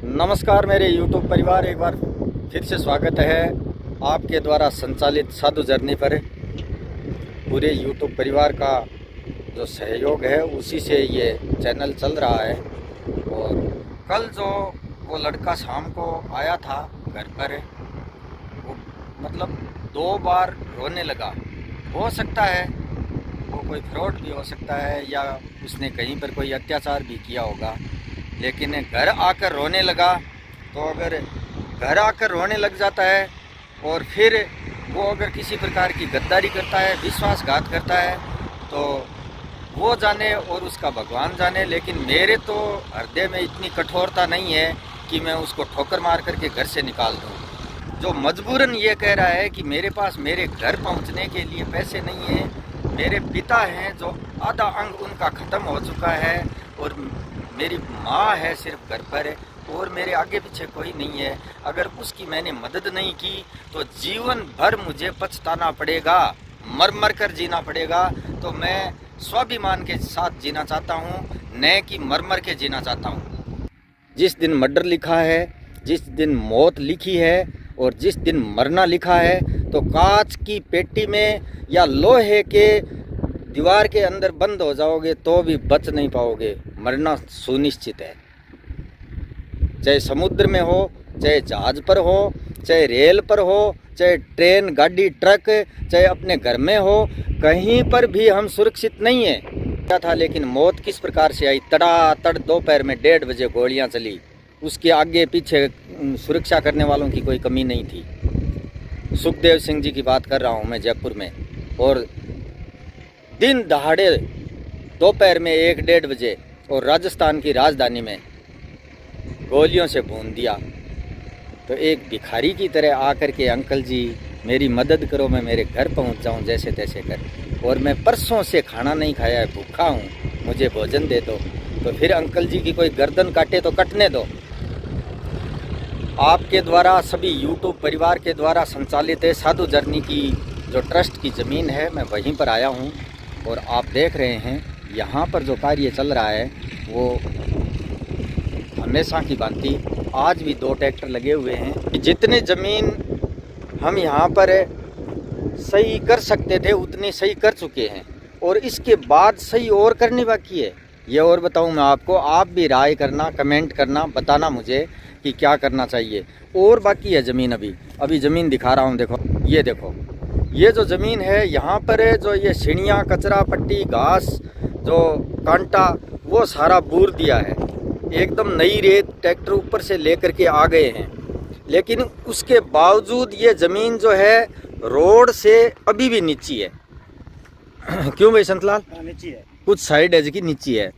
नमस्कार मेरे YouTube परिवार, एक बार फिर से स्वागत है आपके द्वारा संचालित साधु जर्नी पर। पूरे YouTube परिवार का जो सहयोग है उसी से ये चैनल चल रहा है। और कल जो वो लड़का शाम को आया था घर पर, वो मतलब 2 बार रोने लगा। हो सकता है वो कोई फ्रॉड भी हो सकता है या उसने कहीं पर कोई अत्याचार भी किया होगा, लेकिन घर आकर रोने लगा। तो अगर घर आकर रोने लग जाता है और फिर वो अगर किसी प्रकार की गद्दारी करता है, विश्वासघात करता है, तो वो जाने और उसका भगवान जाने। लेकिन मेरे तो हृदय में इतनी कठोरता नहीं है कि मैं उसको ठोकर मार करके घर से निकाल दूँ। जो मजबूरन ये कह रहा है कि मेरे पास मेरे घर पहुंचने के लिए पैसे नहीं है, मेरे पिता हैं जो आधा अंग उनका ख़त्म हो चुका है, और मेरी माँ है सिर्फ घर पर, और मेरे आगे पीछे कोई नहीं है। अगर उसकी मैंने मदद नहीं की तो जीवन भर मुझे पछताना पड़ेगा, मर मर कर जीना पड़ेगा। तो मैं स्वाभिमान के साथ जीना चाहता हूँ, न कि मर मर के जीना चाहता हूँ। जिस दिन मर्डर लिखा है, जिस दिन मौत लिखी है और जिस दिन मरना लिखा है, तो कांच की पेटी में या लोहे के दीवार के अंदर बंद हो जाओगे तो भी बच नहीं पाओगे। मरना सुनिश्चित है, चाहे समुद्र में हो, चाहे जहाज पर हो, चाहे रेल पर हो, चाहे ट्रेन, गाड़ी, ट्रक, चाहे अपने घर में हो, कहीं पर भी हम सुरक्षित नहीं है। क्या था, लेकिन मौत किस प्रकार से आई? तड़ातड़ दोपहर में 1:30 बजे गोलियां चली। उसके आगे पीछे सुरक्षा करने वालों की कोई कमी नहीं थी। सुखदेव सिंह जी की बात कर रहा हूँ मैं, जयपुर में। और दिन दहाड़े दोपहर में 1-1:30 बजे और राजस्थान की राजधानी में गोलियों से भून दिया। तो एक भिखारी की तरह आकर के, अंकल जी मेरी मदद करो, मैं मेरे घर पहुंच जाऊं जैसे तैसे कर, और मैं परसों से खाना नहीं खाया है, भूखा हूं, मुझे भोजन दे दो। तो फिर अंकल जी की कोई गर्दन काटे तो कटने दो। आपके द्वारा, सभी YouTube परिवार के द्वारा संचालित है साधु जर्नी की जो ट्रस्ट की ज़मीन है, मैं वहीं पर आया हूं। और आप देख रहे हैं यहाँ पर जो कार्य चल रहा है वो हमेशा की भांति आज भी 2 ट्रैक्टर लगे हुए हैं। जितने ज़मीन हम यहाँ पर सही कर सकते थे उतनी सही कर चुके हैं, और इसके बाद सही और करनी बाकी है। ये और बताऊँ मैं आपको, आप भी राय करना, कमेंट करना, बताना मुझे कि क्या करना चाहिए। और बाकी है ज़मीन, अभी ज़मीन दिखा रहा हूँ। देखो, ये देखो, ये जो ज़मीन है यहाँ पर जो ये सीढ़ियाँ, कचरा पट्टी, घास, जो कांटा, वो सारा बूर दिया है। एकदम नई रेत ट्रैक्टर ऊपर से लेकर के आ गए हैं। लेकिन उसके बावजूद ये ज़मीन जो है रोड से अभी भी नीची है। क्यों भाई संतलाल? नीची है, कुछ साइड है जी नीची है।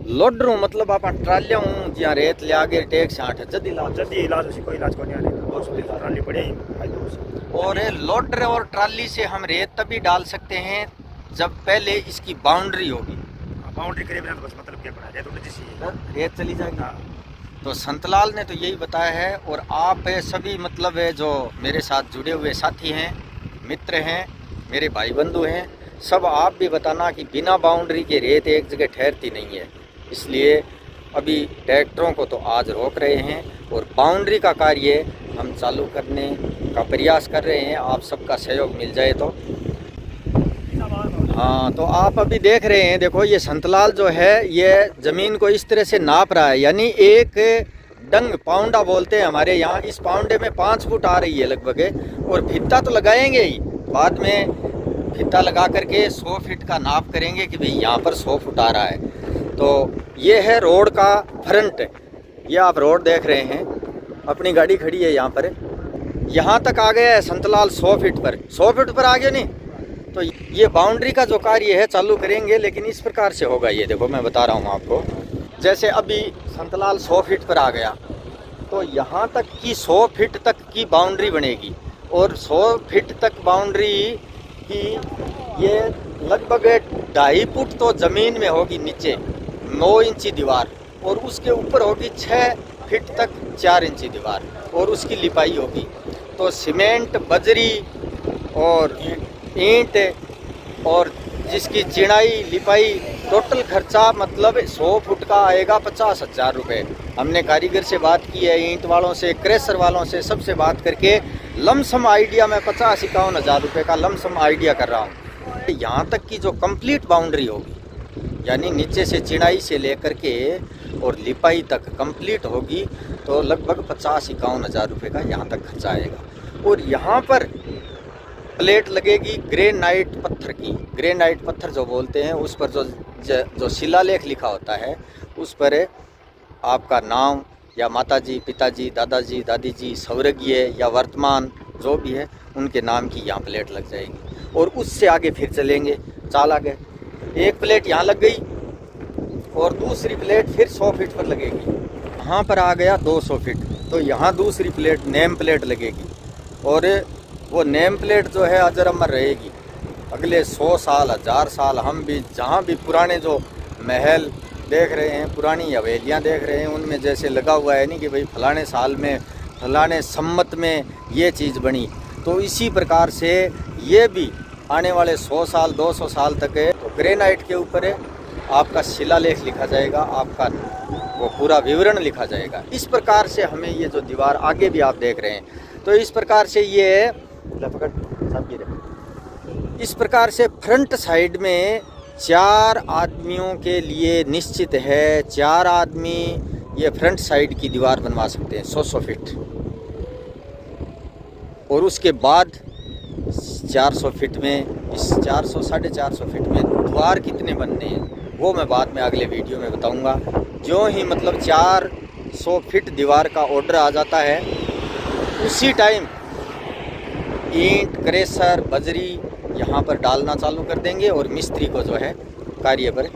लोडरू मतलब आप ट्रालियां हूँ जहाँ रेत ले आगे टेक से 8 जल्दी इलाज उसी कोई इलाज को नहीं आने बहुत सुविधा ट्राली पड़ी है। और लोडर और ट्राली से हम रेत तभी डाल सकते हैं जब पहले इसकी बाउंड्री होगी। बाउंड्री करे बिना तो बस मतलब क्या बना जाए, तो जैसी रेत चली जाएगी। तो संतलाल ने तो यही बताया है। और आप सभी मतलब है जो मेरे साथ जुड़े हुए साथी हैं, मित्र हैं, मेरे भाई बंधु हैं, सब आप भी बताना कि बिना बाउंड्री के रेत एक जगह ठहरती नहीं है। इसलिए अभी ट्रैक्टरों को तो आज रोक रहे हैं और बाउंड्री का कार्य हम चालू करने का प्रयास कर रहे हैं। आप सबका सहयोग मिल जाए तो। हाँ, तो आप अभी देख रहे हैं, देखो ये संतलाल जो है ये ज़मीन को इस तरह से नाप रहा है, यानी एक डंग, पाउंडा बोलते हैं हमारे यहाँ, इस पाउंडे में 5 फुट आ रही है लगभग। और फित्ता तो लगाएंगे ही, बाद में फित्ता लगा करके 100 फीट का नाप करेंगे कि भाई यहाँ पर 100 फुट आ रहा है। तो ये है रोड का फ्रंट। ये आप रोड देख रहे हैं, अपनी गाड़ी खड़ी है यहाँ पर, यहाँ तक आ गया है संतलाल 100 फीट पर। 100 फीट पर आ गया नहीं तो ये बाउंड्री का जो कार्य है चालू करेंगे, लेकिन इस प्रकार से होगा। ये देखो, मैं बता रहा हूँ आपको, जैसे अभी संतलाल 100 फीट पर आ गया तो यहाँ तक की 100 फीट तक की बाउंड्री बनेगी। और 100 फीट तक बाउंड्री की ये लगभग 2.5 फुट तो ज़मीन में होगी नीचे, 9 इंची दीवार, और उसके ऊपर होगी 6 फीट तक 4 इंची दीवार, और उसकी लिपाई होगी। तो सीमेंट, बजरी और ईंट और जिसकी चिनाई, लिपाई, टोटल खर्चा मतलब 100 फुट का आएगा 50,000 रुपये। हमने कारीगर से बात की है, ईंट वालों से, क्रेशर वालों से, सबसे बात करके लमसम आइडिया में 50-51 हज़ार रुपये का लमसम आइडिया कर रहा हूँ। यहाँ तक की जो कंप्लीट बाउंड्री होगी, यानी नीचे से चिनाई से लेकर के और लिपाई तक कंप्लीट होगी, तो लगभग 50-51 हज़ार रुपये का यहाँ तक खर्चा आएगा। और यहाँ पर प्लेट लगेगी ग्रेनाइट पत्थर की। ग्रेनाइट पत्थर जो बोलते हैं, उस पर जो शिलालेख लिखा होता है, उस पर आपका नाम या माताजी, पिताजी, दादाजी, दादी जी, स्वर्गीय या वर्तमान जो भी है, उनके नाम की यहाँ प्लेट लग जाएगी। और उससे आगे फिर चलेंगे, चाल आगे, एक प्लेट यहाँ लग गई और दूसरी प्लेट फिर 100 फीट पर लगेगी। यहाँ पर आ गया 200 फीट, तो यहाँ दूसरी प्लेट नेम प्लेट लगेगी। और वो नेम प्लेट जो है अजर अमर रहेगी अगले 100 साल, 1000 साल। हम भी जहाँ भी पुराने जो महल देख रहे हैं, पुरानी हवेलियाँ देख रहे हैं, उनमें जैसे लगा हुआ है नहीं कि भाई फलाने साल में, फलाने सम्मत में ये चीज़ बनी, तो इसी प्रकार से ये भी आने वाले 100 साल, 200 साल तक है। तो ग्रेनाइट के ऊपर आपका शिलालेख लिखा जाएगा, आपका वो पूरा विवरण लिखा जाएगा। इस प्रकार से हमें ये जो दीवार आगे भी आप देख रहे हैं, तो इस प्रकार से ये इस प्रकार से फ्रंट साइड में 4 आदमियों के लिए निश्चित है। 4 आदमी ये फ्रंट साइड की दीवार बनवा सकते हैं 100 फीट। और उसके बाद 400 फीट में, इस 400-450 फीट में द्वार कितने बनने हैं वो मैं बाद में अगले वीडियो में बताऊंगा। जो ही मतलब 400 फीट दीवार का ऑर्डर आ जाता है, उसी टाइम ईंट, क्रेशर, बजरी यहाँ पर डालना चालू कर देंगे और मिस्त्री को जो है कार्य पर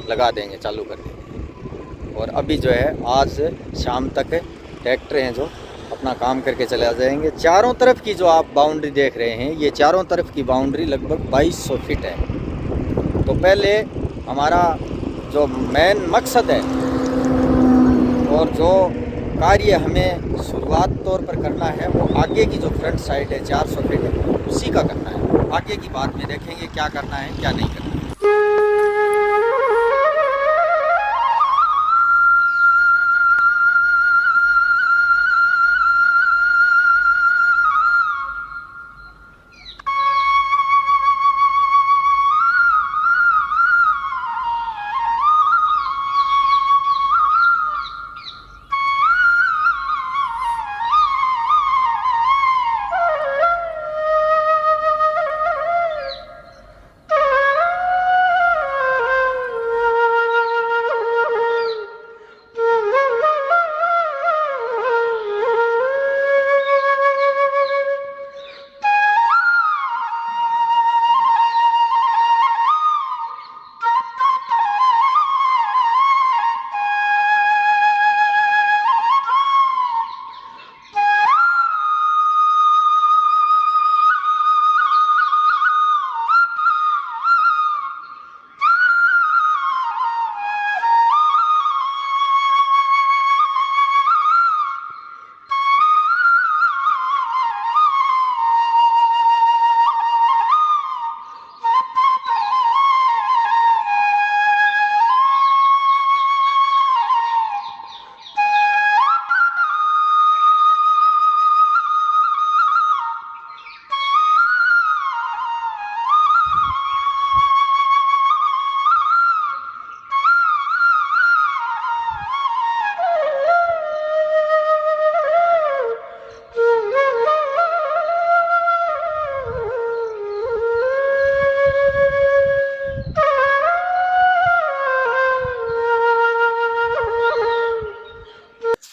लगा देंगे, चालू कर देंगे। और अभी जो है आज शाम तक ट्रैक्टर हैं जो अपना काम करके चले जाएंगे। चारों तरफ की जो आप बाउंड्री देख रहे हैं, ये चारों तरफ की बाउंड्री लगभग 2200 फीट है। तो पहले हमारा जो मेन मकसद है और जो कार्य हमें शुरुआत तौर पर करना है, वो आगे की जो फ्रंट साइड है 400 फीट है, उसी का करना है। आगे की बात में देखेंगे क्या करना है, क्या नहीं करना है।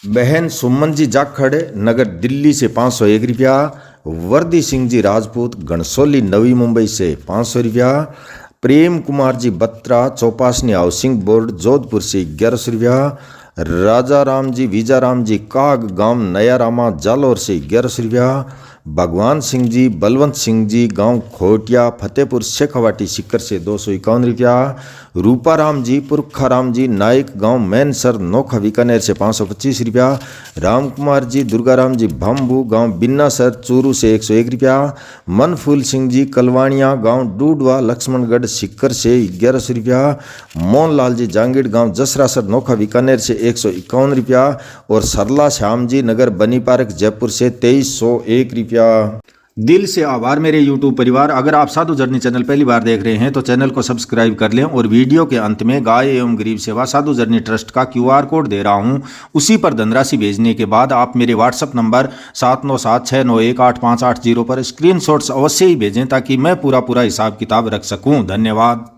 बहन सुमन जी जाखड़ नगर दिल्ली से 501 रुपया, वर्दी सिंह जी राजपूत घनसोली नवी मुंबई से 500 रुपया, प्रेम कुमार जी बत्रा चौपासनी हाउसिंग बोर्ड जोधपुर से 1100 रुपया, राजा राम जी वीजा राम जी काग गांव नया रामा जालोर से 1100 रुपया, भगवान सिंह जी, बलवंत सिंह जी, गांव खोटिया फतेहपुर शेखावाटी सीकर से 251 रुपया। रूपाराम जी, पुरखाराम जी, नाइक गांव मैनसर नोखा बीकानेर से 525 रुपया। रामकुमार जी, दुर्गाराम जी, भम्बू गांव बिन्नासर चूरू से 101 रुपया। मनफूल सिंह जी, कलवाणिया गांव डूडवा लक्ष्मणगढ़ सीकर से 1100 रुपया। मोहनलाल जी, जांगीड़ गांव जसरासर नोखा बीकानेर से 151 रुपया। और सरला श्याम जी, नगर बनी पार्क जयपुर से 2301 रुपया। दिल से आभार मेरे YouTube परिवार। अगर आप साधु जर्नी चैनल पहली बार देख रहे हैं तो चैनल को सब्सक्राइब कर लें और वीडियो के अंत में गाय एवं गरीब सेवा साधु जर्नी ट्रस्ट का QR कोड दे रहा हूं, उसी पर धनराशि भेजने के बाद आप मेरे WhatsApp नंबर 7976918580 पर स्क्रीनशॉट्स अवश्य ही भेजें ताकि मैं पूरा हिसाब किताब रख सकूं। धन्यवाद।